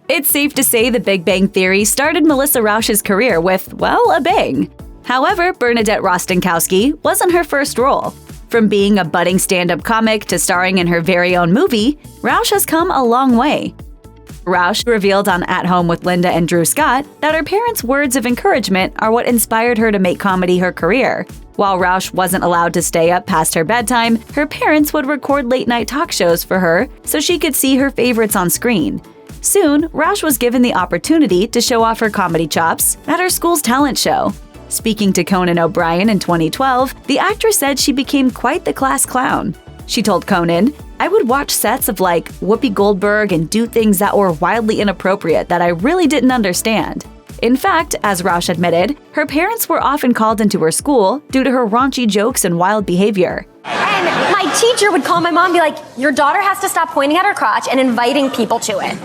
It's safe to say The Big Bang Theory started Melissa Rauch's career with, well, a bang. However, Bernadette Rostenkowski wasn't her first role. From being a budding stand-up comic to starring in her very own movie, Rauch has come a long way. Rauch revealed on At Home with Linda and Drew Scott that her parents' words of encouragement are what inspired her to make comedy her career. While Rauch wasn't allowed to stay up past her bedtime, her parents would record late-night talk shows for her so she could see her favorites on screen. Soon, Rauch was given the opportunity to show off her comedy chops at her school's talent show. Speaking to Conan O'Brien in 2012, the actress said she became quite the class clown. She told Conan, "I would watch sets of like Whoopi Goldberg and do things that were wildly inappropriate that I really didn't understand." In fact, as Rauch admitted, her parents were often called into her school due to her raunchy jokes and wild behavior. And my teacher would call my mom and be like, "Your daughter has to stop pointing at her crotch and inviting people to it."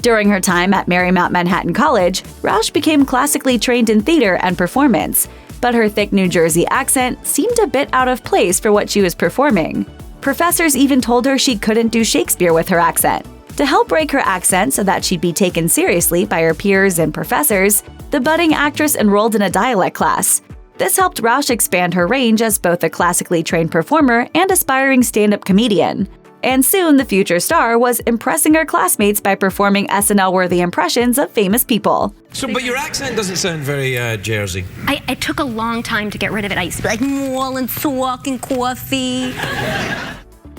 During her time at Marymount Manhattan College, Rauch became classically trained in theater and performance, but her thick New Jersey accent seemed a bit out of place for what she was performing. Professors even told her she couldn't do Shakespeare with her accent. To help break her accent so that she'd be taken seriously by her peers and professors, the budding actress enrolled in a dialect class. This helped Rauch expand her range as both a classically trained performer and aspiring stand-up comedian. And soon, the future star was impressing her classmates by performing SNL-worthy impressions of famous people. But your accent doesn't sound very Jersey. It took a long time to get rid of it. I used to be like, "Mall and talk and coffee."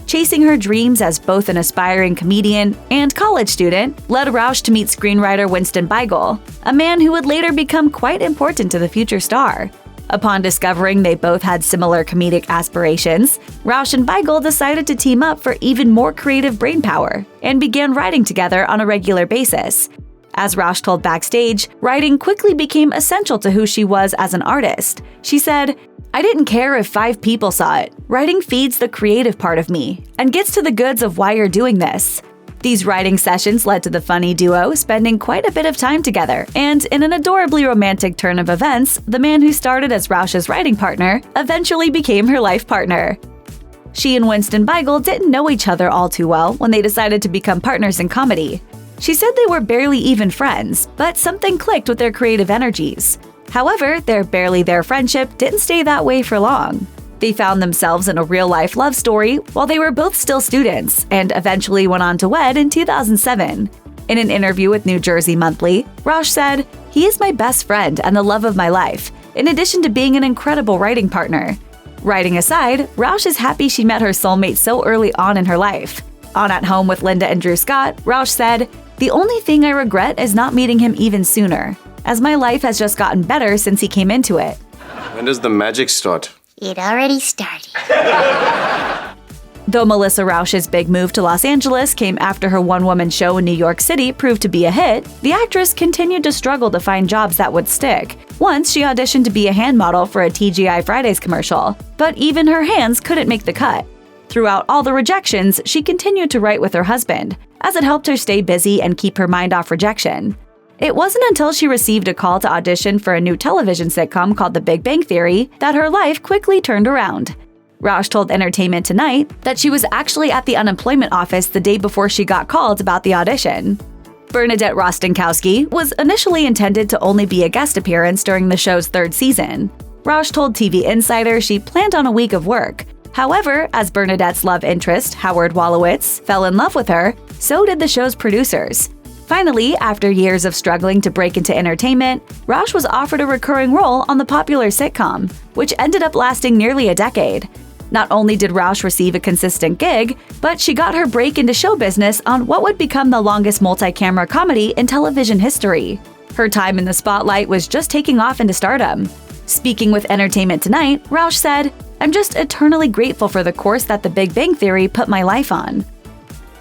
Chasing her dreams as both an aspiring comedian and college student led Rauch to meet screenwriter Winston Beigel, a man who would later become quite important to the future star. Upon discovering they both had similar comedic aspirations, Rauch and Beigel decided to team up for even more creative brainpower and began writing together on a regular basis. As Rauch told Backstage, writing quickly became essential to who she was as an artist. She said, "I didn't care if 5 people saw it. Writing feeds the creative part of me and gets to the goods of why you're doing this." These writing sessions led to the funny duo spending quite a bit of time together, and in an adorably romantic turn of events, the man who started as Rauch's writing partner eventually became her life partner. She and Winston Beigel didn't know each other all too well when they decided to become partners in comedy. She said they were barely even friends, but something clicked with their creative energies. However, their barely there friendship didn't stay that way for long. They found themselves in a real-life love story while they were both still students, and eventually went on to wed in 2007. In an interview with New Jersey Monthly, Rauch said, "He is my best friend and the love of my life, in addition to being an incredible writing partner." Writing aside, Rauch is happy she met her soulmate so early on in her life. On At Home with Linda and Drew Scott, Rauch said, "The only thing I regret is not meeting him even sooner, as my life has just gotten better since he came into it." When does the magic start? It already started. Though Melissa Rauch's big move to Los Angeles came after her one-woman show in New York City proved to be a hit, the actress continued to struggle to find jobs that would stick. Once, she auditioned to be a hand model for a TGI Fridays commercial, but even her hands couldn't make the cut. Throughout all the rejections, she continued to write with her husband, as it helped her stay busy and keep her mind off rejection. It wasn't until she received a call to audition for a new television sitcom called The Big Bang Theory that her life quickly turned around. Rauch told Entertainment Tonight that she was actually at the unemployment office the day before she got called about the audition. Bernadette Rostenkowski was initially intended to only be a guest appearance during the show's 3rd season. Rauch told TV Insider she planned on a week of work. However, as Bernadette's love interest, Howard Wolowitz, fell in love with her, so did the show's producers. Finally, after years of struggling to break into entertainment, Rauch was offered a recurring role on the popular sitcom, which ended up lasting nearly a decade. Not only did Rauch receive a consistent gig, but she got her break into show business on what would become the longest multi-camera comedy in television history. Her time in the spotlight was just taking off into stardom. Speaking with Entertainment Tonight, Rauch said, "I'm just eternally grateful for the course that The Big Bang Theory put my life on."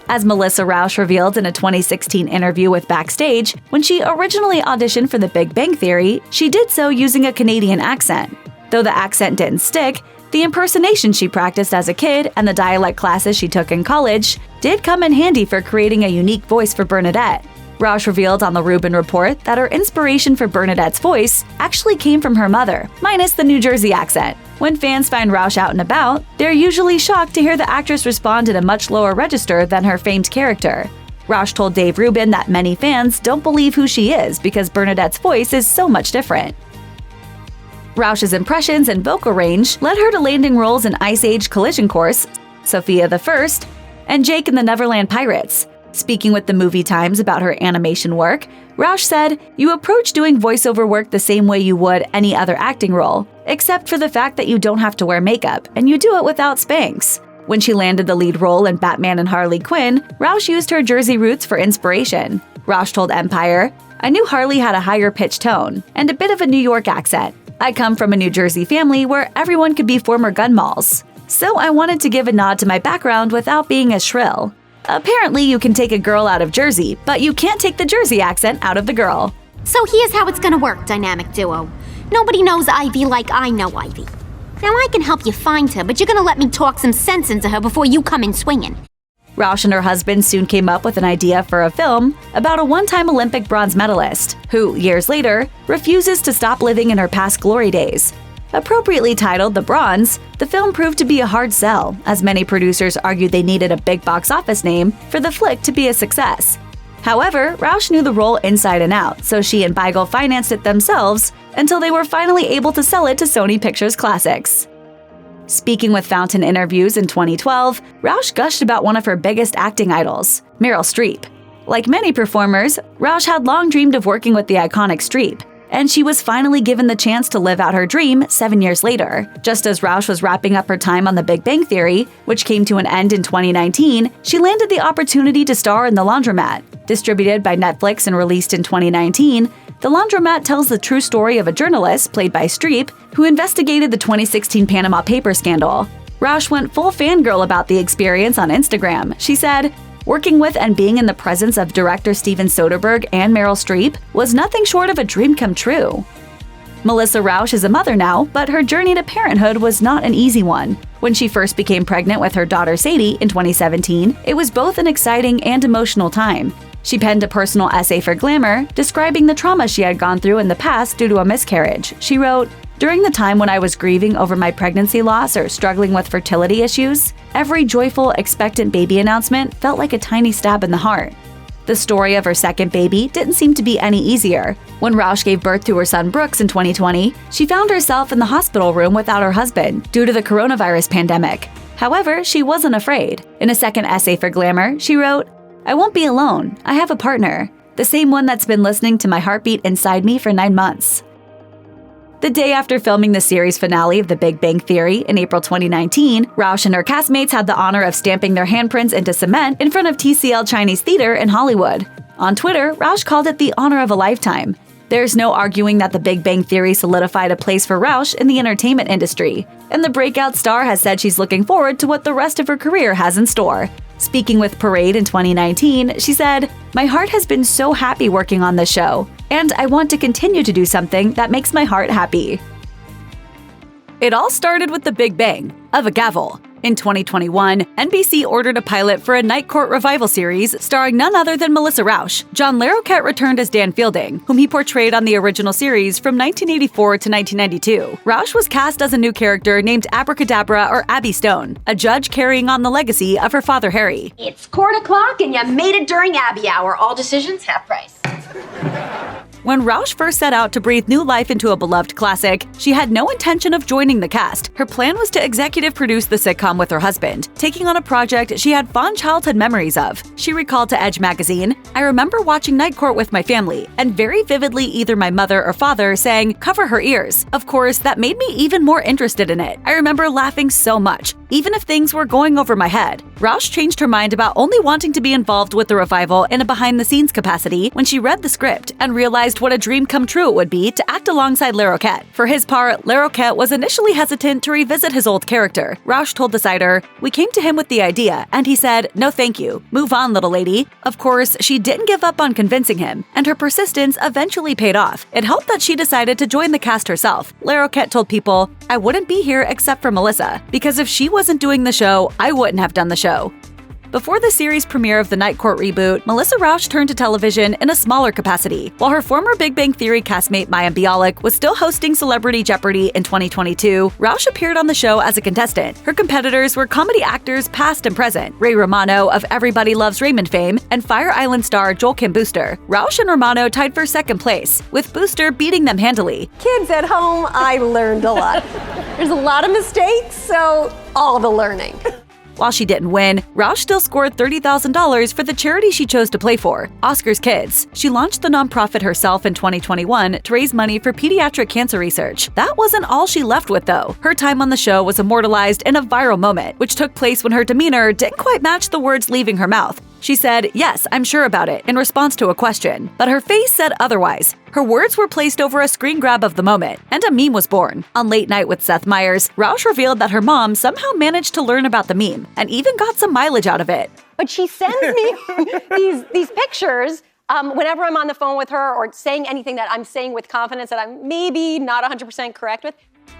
As Melissa Rauch revealed in a 2016 interview with Backstage, when she originally auditioned for The Big Bang Theory, she did so using a Canadian accent. Though the accent didn't stick, the impersonation she practiced as a kid and the dialect classes she took in college did come in handy for creating a unique voice for Bernadette. Rauch revealed on the Rubin Report that her inspiration for Bernadette's voice actually came from her mother, minus the New Jersey accent. When fans find Rauch out and about, they're usually shocked to hear the actress respond in a much lower register than her famed character. Rauch told Dave Rubin that many fans don't believe who she is because Bernadette's voice is so much different. Rauch's impressions and vocal range led her to landing roles in Ice Age Collision Course, Sophia the First, and Jake and the Neverland Pirates. Speaking with the Movie Times about her animation work, Rauch said, "You approach doing voiceover work the same way you would any other acting role, except for the fact that you don't have to wear makeup, and you do it without Spanx." When she landed the lead role in Batman and Harley Quinn, Rauch used her Jersey roots for inspiration. Rauch told Empire, "I knew Harley had a higher-pitched tone and a bit of a New York accent. I come from a New Jersey family where everyone could be former gun malls. So I wanted to give a nod to my background without being as shrill. Apparently, you can take a girl out of Jersey, but you can't take the Jersey accent out of the girl." So here's how it's gonna work, dynamic duo. Nobody knows Ivy like I know Ivy. Now I can help you find her, but you're gonna let me talk some sense into her before you come in swinging. Rauch and her husband soon came up with an idea for a film about a one-time Olympic bronze medalist who, years later, refuses to stop living in her past glory days. Appropriately titled The Bronze, the film proved to be a hard sell, as many producers argued they needed a big box office name for the flick to be a success. However, Rauch knew the role inside and out, so she and Beigel financed it themselves until they were finally able to sell it to Sony Pictures Classics. Speaking with Fountain Interviews in 2012, Rauch gushed about one of her biggest acting idols, Meryl Streep. Like many performers, Rauch had long dreamed of working with the iconic Streep, and she was finally given the chance to live out her dream 7 years later. Just as Rauch was wrapping up her time on The Big Bang Theory, which came to an end in 2019, she landed the opportunity to star in The Laundromat. Distributed by Netflix and released in 2019, The Laundromat tells the true story of a journalist, played by Streep, who investigated the 2016 Panama Papers scandal. Rauch went full fangirl about the experience on Instagram. She said, "Working with and being in the presence of director Steven Soderbergh and Meryl Streep was nothing short of a dream come true." Melissa Rauch is a mother now, but her journey to parenthood was not an easy one. When she first became pregnant with her daughter Sadie in 2017, it was both an exciting and emotional time. She penned a personal essay for Glamour, describing the trauma she had gone through in the past due to a miscarriage. She wrote, "During the time when I was grieving over my pregnancy loss or struggling with fertility issues, every joyful, expectant baby announcement felt like a tiny stab in the heart." The story of her second baby didn't seem to be any easier. When Rauch gave birth to her son Brooks in 2020, she found herself in the hospital room without her husband due to the coronavirus pandemic. However, she wasn't afraid. In a second essay for Glamour, she wrote, "I won't be alone. I have a partner. The same one that's been listening to my heartbeat inside me for 9 months." The day after filming the series finale of The Big Bang Theory in April 2019, Rauch and her castmates had the honor of stamping their handprints into cement in front of TCL Chinese Theater in Hollywood. On Twitter, Rauch called it the honor of a lifetime. There's no arguing that The Big Bang Theory solidified a place for Rauch in the entertainment industry, and the breakout star has said she's looking forward to what the rest of her career has in store. Speaking with Parade in 2019, she said, "My heart has been so happy working on this show, and I want to continue to do something that makes my heart happy." It all started with the Big Bang of a gavel. In 2021, NBC ordered a pilot for a Night Court revival series starring none other than Melissa Rauch. John Larroquette returned as Dan Fielding, whom he portrayed on the original series from 1984 to 1992. Rauch was cast as a new character named Abracadabra or Abby Stone, a judge carrying on the legacy of her father Harry. It's court o'clock and you made it during Abby hour. All decisions half price. When Rauch first set out to breathe new life into a beloved classic, she had no intention of joining the cast. Her plan was to executive produce the sitcom with her husband, taking on a project she had fond childhood memories of. She recalled to Edge magazine, "I remember watching Night Court with my family, and very vividly either my mother or father saying, 'Cover her ears.' Of course, that made me even more interested in it. I remember laughing so much, even if things were going over my head." Rauch changed her mind about only wanting to be involved with the revival in a behind-the-scenes capacity when she read the script and realized what a dream come true it would be to act alongside Larroquette. For his part, Larroquette was initially hesitant to revisit his old character. Rauch told the Cider, "We came to him with the idea, and he said, 'No thank you. Move on, little lady.'" Of course, she didn't give up on convincing him, and her persistence eventually paid off. It helped that she decided to join the cast herself. Larroquette told People, "I wouldn't be here except for Melissa, because if she wasn't doing the show, I wouldn't have done the show." Before the series premiere of the Night Court reboot, Melissa Rauch turned to television in a smaller capacity. While her former Big Bang Theory castmate Mayim Bialik was still hosting Celebrity Jeopardy in 2022, Rauch appeared on the show as a contestant. Her competitors were comedy actors past and present, Ray Romano of Everybody Loves Raymond fame and Fire Island star Joel Kim Booster. Rauch and Romano tied for second place, with Booster beating them handily. Kids at home, I learned a lot. There's a lot of mistakes, so all the learning. While she didn't win, Rauch still scored $30,000 for the charity she chose to play for, Oscar's Kids. She launched the nonprofit herself in 2021 to raise money for pediatric cancer research. That wasn't all she left with, though. Her time on the show was immortalized in a viral moment, which took place when her demeanor didn't quite match the words leaving her mouth. She said, "Yes, I'm sure about it," in response to a question, but her face said otherwise. Her words were placed over a screen grab of the moment, and a meme was born. On Late Night with Seth Meyers, Rauch revealed that her mom somehow managed to learn about the meme, and even got some mileage out of it. But she sends me these pictures whenever I'm on the phone with her or saying anything that I'm saying with confidence that I'm maybe not 100% correct with.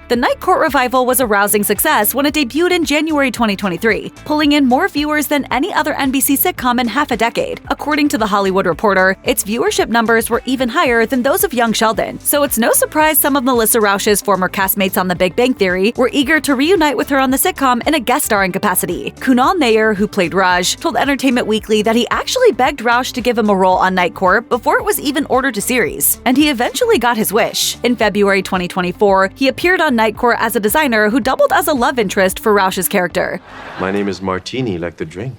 The Night Court revival was a rousing success when it debuted in January 2023, pulling in more viewers than any other NBC sitcom in half a decade. According to The Hollywood Reporter, its viewership numbers were even higher than those of Young Sheldon, so it's no surprise some of Melissa Rauch's former castmates on The Big Bang Theory were eager to reunite with her on the sitcom in a guest starring capacity. Kunal Nair, who played Raj, told Entertainment Weekly that he actually begged Rauch to give him a role on Night Court before it was even ordered to series, and he eventually got his wish. In February 2024, he appeared on Night Court as a designer who doubled as a love interest for Rauch's character. My name is Martini, like the drink.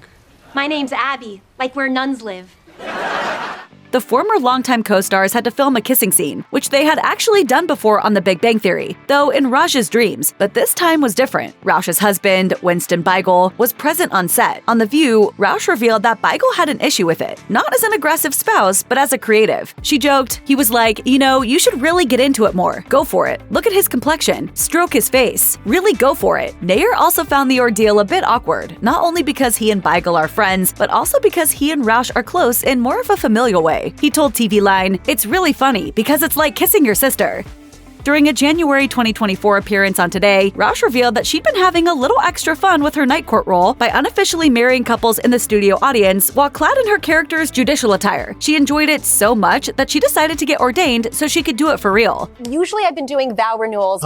My name's Abby, like where nuns live. The former longtime co-stars had to film a kissing scene, which they had actually done before on The Big Bang Theory, though in Raj's dreams, but this time was different. Rauch's husband, Winston Beigel, was present on set. On The View, Rauch revealed that Beigel had an issue with it, not as an aggressive spouse, but as a creative. She joked, he was like, you should really get into it more. Go for it. Look at his complexion. Stroke his face. Really go for it. Nair also found the ordeal a bit awkward, not only because he and Beigel are friends, but also because he and Rauch are close in more of a familial way. He told TV Line, "It's really funny because it's like kissing your sister." During a January 2024 appearance on Today, Rauch revealed that she'd been having a little extra fun with her Night Court role by unofficially marrying couples in the studio audience while clad in her character's judicial attire. She enjoyed it so much that she decided to get ordained so she could do it for real. Usually I've been doing vow renewals,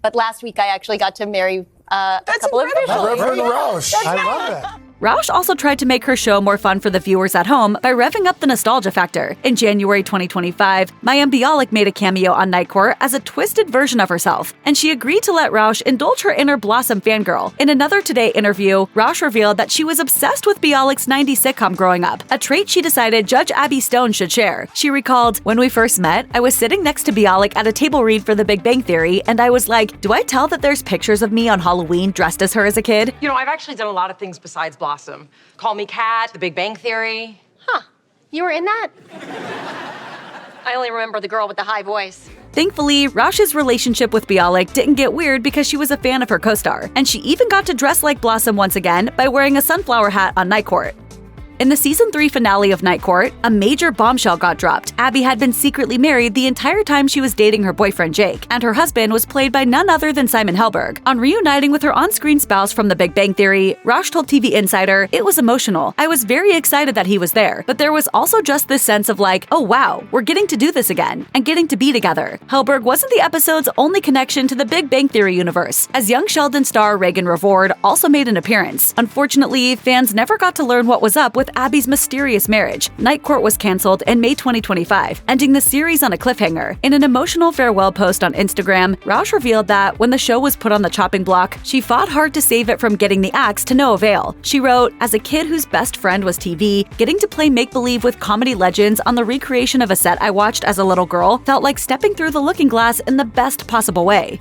but last week I actually got to marry a couple of Reverend Rauch. I love that. Rauch also tried to make her show more fun for the viewers at home by revving up the nostalgia factor. In January 2025, Mayim Bialik made a cameo on Night Court as a twisted version of herself, and she agreed to let Rauch indulge her inner Blossom fangirl. In another Today interview, Rauch revealed that she was obsessed with Bialik's 90s sitcom growing up, a trait she decided Judge Abby Stone should share. She recalled, "When we first met, I was sitting next to Bialik at a table read for The Big Bang Theory, and I was like, do I tell that there's pictures of me on Halloween dressed as her as a kid?" I've actually done a lot of things besides Blossom. Call Me Cat, The Big Bang Theory. Huh, you were in that? I only remember the girl with the high voice. Thankfully, Rauch's relationship with Bialik didn't get weird because she was a fan of her co-star, and she even got to dress like Blossom once again by wearing a sunflower hat on Night Court. In the season 3 finale of Night Court, a major bombshell got dropped. Abby had been secretly married the entire time she was dating her boyfriend Jake, and her husband was played by none other than Simon Helberg. On reuniting with her on-screen spouse from The Big Bang Theory, Rauch told TV Insider, "It was emotional. I was very excited that he was there, but there was also just this sense of like, oh wow, we're getting to do this again, and getting to be together." Helberg wasn't the episode's only connection to the Big Bang Theory universe, as Young Sheldon star Reagan Revord also made an appearance. Unfortunately, fans never got to learn what was up with Abby's mysterious marriage. Night Court was canceled in May 2025, ending the series on a cliffhanger. In an emotional farewell post on Instagram, Rauch revealed that when the show was put on the chopping block, she fought hard to save it from getting the axe to no avail. She wrote, "As a kid whose best friend was TV, getting to play make-believe with comedy legends on the recreation of a set I watched as a little girl felt like stepping through the looking glass in the best possible way."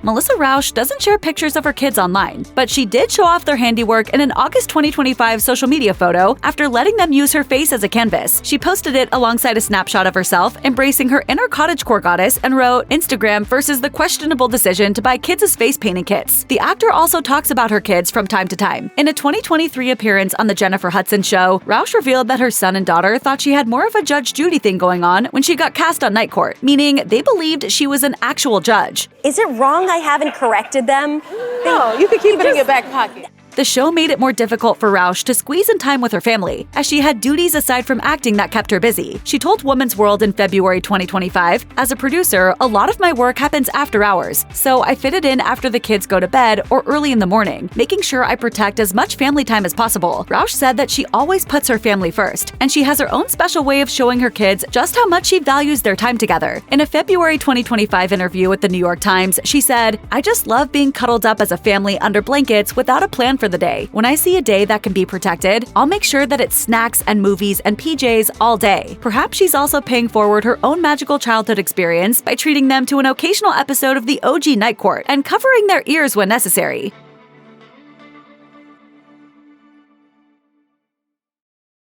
Melissa Rauch doesn't share pictures of her kids online, but she did show off their handiwork in an August 2025 social media photo after letting them use her face as a canvas. She posted it alongside a snapshot of herself embracing her inner cottagecore goddess and wrote, "Instagram versus the questionable decision to buy kids' face painting kits." The actor also talks about her kids from time to time. In a 2023 appearance on The Jennifer Hudson Show, Rauch revealed that her son and daughter thought she had more of a Judge Judy thing going on when she got cast on Night Court, meaning they believed she was an actual judge. Is it wrong I haven't corrected them? No, you could keep it in your back pocket. The show made it more difficult for Rauch to squeeze in time with her family, as she had duties aside from acting that kept her busy. She told Woman's World in February 2025, "As a producer, a lot of my work happens after hours, so I fit it in after the kids go to bed or early in the morning, making sure I protect as much family time as possible." Rauch said that she always puts her family first, and she has her own special way of showing her kids just how much she values their time together. In a February 2025 interview with the New York Times, she said, "I just love being cuddled up as a family under blankets without a plan for the day. When I see a day that can be protected, I'll make sure that it's snacks and movies and PJs all day." Perhaps she's also paying forward her own magical childhood experience by treating them to an occasional episode of the OG Night Court and covering their ears when necessary.